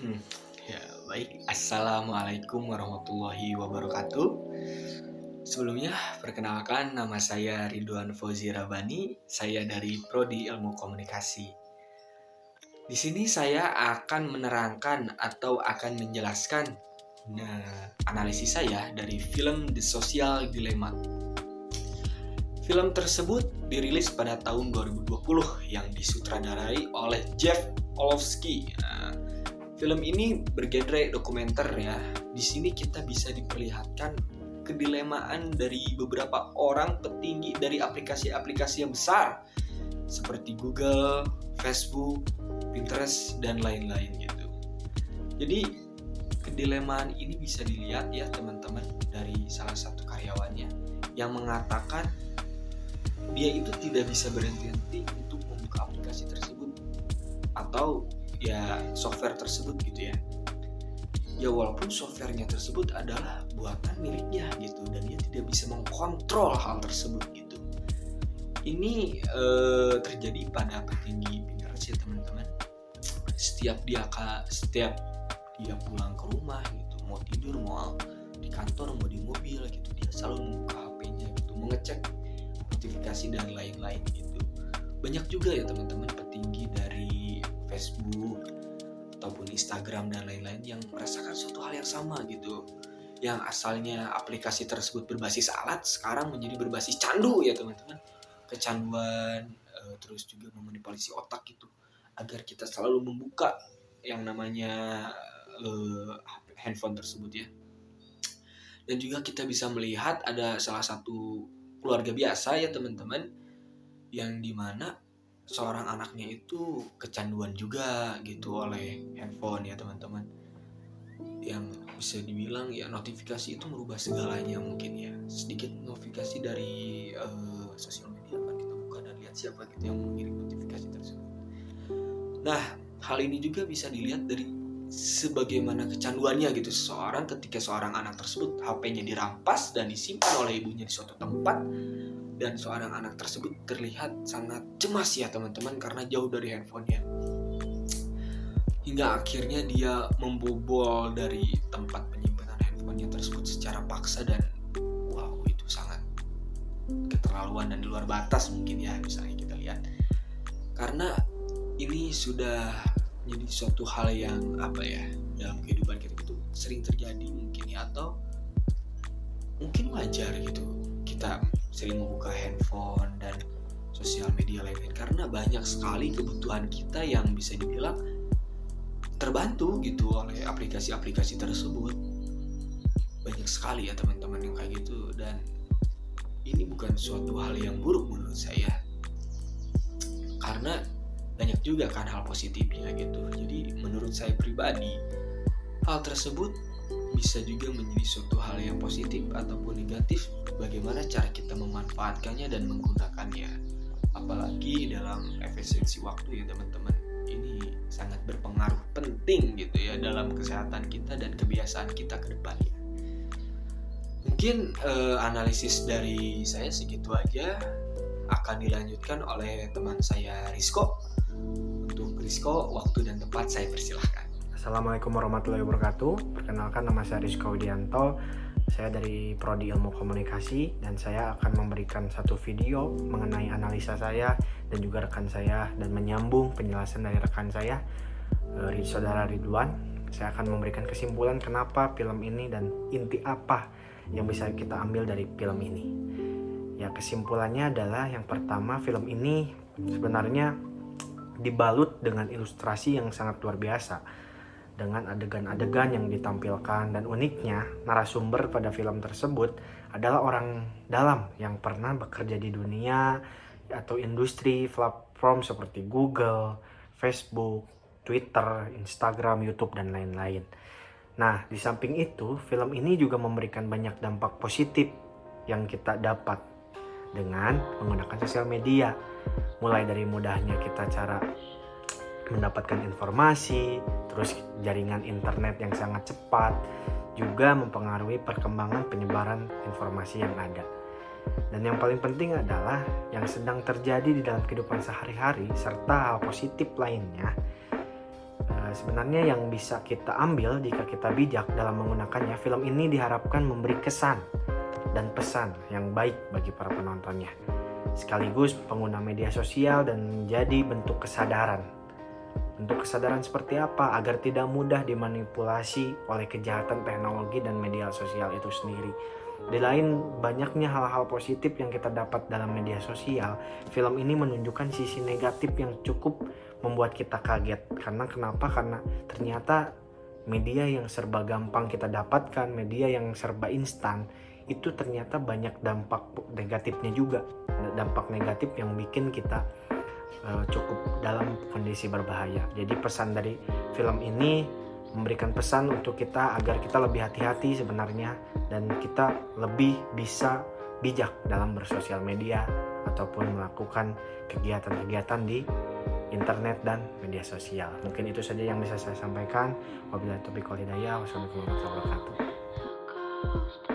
Hmm, Ya, baik. Assalamualaikum warahmatullahi wabarakatuh. Sebelumnya, perkenalkan nama saya Ridwan Fauzi Rabani. Saya dari Prodi Ilmu Komunikasi. Di sini saya akan menerangkan atau akan menjelaskan analisis saya dari film The Social Dilemma. Film tersebut dirilis pada tahun 2020 yang disutradarai oleh Jeff Orlovsky. Film ini bergenre dokumenter ya. Di sini kita bisa diperlihatkan kedilemaan dari beberapa orang petinggi dari aplikasi-aplikasi yang besar seperti Google, Facebook, Pinterest, dan lain-lain gitu. Jadi kedilemaan ini bisa dilihat ya teman-teman dari salah satu karyawannya yang mengatakan dia itu tidak bisa berhenti-henti untuk membuka aplikasi tersebut atau ya software tersebut gitu ya. Ya walaupun softwarenya tersebut adalah buatan miliknya gitu dan dia tidak bisa mengkontrol hal tersebut gitu. Ini terjadi pada petinggi Pinterest ya teman-teman. Setiap dia pulang ke rumah gitu, mau tidur, mau di kantor, mau di mobil gitu, dia selalu membuka HP-nya gitu, mengecek notifikasi dan lain-lain gitu. Banyak juga ya teman-teman petinggi dari Facebook ataupun Instagram dan lain-lain yang merasakan suatu hal yang sama gitu. Yang asalnya aplikasi tersebut berbasis alat sekarang menjadi berbasis candu ya teman-teman. Kecanduan terus juga memanipulasi otak gitu agar kita selalu membuka yang namanya handphone tersebut ya. Dan juga kita bisa melihat ada salah satu keluarga biasa ya teman-teman yang dimana seorang anaknya itu kecanduan juga gitu oleh handphone ya teman-teman, yang bisa dibilang ya notifikasi itu merubah segalanya mungkin ya. Sedikit notifikasi dari sosial media akan kita buka dan lihat siapa gitu yang mengirim notifikasi tersebut. Nah, hal ini juga bisa dilihat dari sebagaimana kecanduannya gitu seseorang ketika seorang anak tersebut HP-nya dirampas dan disimpan oleh ibunya di suatu tempat, dan seorang anak tersebut terlihat sangat cemas ya teman-teman karena jauh dari handphonenya. Hingga akhirnya dia membobol dari tempat penyimpanan handphonenya tersebut secara paksa dan wow, itu sangat keterlaluan dan di luar batas mungkin ya misalnya kita lihat. Karena ini sudah jadi suatu hal yang dalam kehidupan kita itu sering terjadi mungkin ya, atau mungkin wajar gitu kita sering membuka handphone dan sosial media lain-lain karena banyak sekali kebutuhan kita yang bisa dibilang terbantu gitu oleh aplikasi-aplikasi tersebut. Banyak sekali ya teman-teman yang kayak gitu, dan ini bukan suatu hal yang buruk menurut saya karena banyak juga kan hal positifnya gitu. Jadi menurut saya pribadi hal tersebut bisa juga menjadi suatu hal yang positif ataupun negatif, bagaimana cara kita memanfaatkannya dan menggunakannya. Apalagi dalam efisiensi waktu ya teman-teman, ini sangat berpengaruh penting gitu ya dalam kesehatan kita dan kebiasaan kita ke depannya. Mungkin analisis dari saya segitu aja, akan dilanjutkan oleh teman saya Rizko. Untuk Rizko, waktu dan tempat saya persilahkan. Assalamualaikum warahmatullahi wabarakatuh. Perkenalkan, nama saya Rizko Widianto. Saya dari Prodi Ilmu Komunikasi dan saya akan memberikan satu video mengenai analisa saya dan juga rekan saya dan menyambung penjelasan dari rekan saya, Saudara Ridwan. Saya akan memberikan kesimpulan kenapa film ini dan inti apa yang bisa kita ambil dari film ini. Ya, kesimpulannya adalah yang pertama, film ini sebenarnya dibalut dengan ilustrasi yang sangat luar biasa, dengan adegan-adegan yang ditampilkan, dan uniknya narasumber pada film tersebut adalah orang dalam yang pernah bekerja di dunia atau industri platform seperti Google, Facebook, Twitter, Instagram, YouTube, dan lain-lain. Nah, di samping itu, film ini juga memberikan banyak dampak positif yang kita dapat dengan menggunakan sosial media. Mulai dari mudahnya kita cara mendapatkan informasi, terus jaringan internet yang sangat cepat juga mempengaruhi perkembangan penyebaran informasi yang ada. Dan yang paling penting adalah yang sedang terjadi di dalam kehidupan sehari-hari serta hal positif lainnya Sebenarnya yang bisa kita ambil jika kita bijak dalam menggunakannya, film ini diharapkan memberi kesan dan pesan yang baik bagi para penontonnya, sekaligus pengguna media sosial dan menjadi bentuk kesadaran. Bentuk kesadaran seperti apa? Agar tidak mudah dimanipulasi oleh kejahatan teknologi dan media sosial itu sendiri. Di lain banyaknya hal-hal positif yang kita dapat dalam media sosial, film ini menunjukkan sisi negatif yang cukup membuat kita kaget. Kenapa? Karena ternyata media yang serba gampang kita dapatkan, media yang serba instan, itu ternyata banyak dampak negatifnya juga. Dampak negatif yang bikin kita cukup dalam kondisi berbahaya. Jadi pesan dari film ini memberikan pesan untuk kita agar kita lebih hati-hati sebenarnya, dan kita lebih bisa bijak dalam bersosial media ataupun melakukan kegiatan-kegiatan di internet dan media sosial. Mungkin itu saja yang bisa saya sampaikan. Wabillahi taufiq wal hidayah. Wassalamualaikum warahmatullahi wabarakatuh.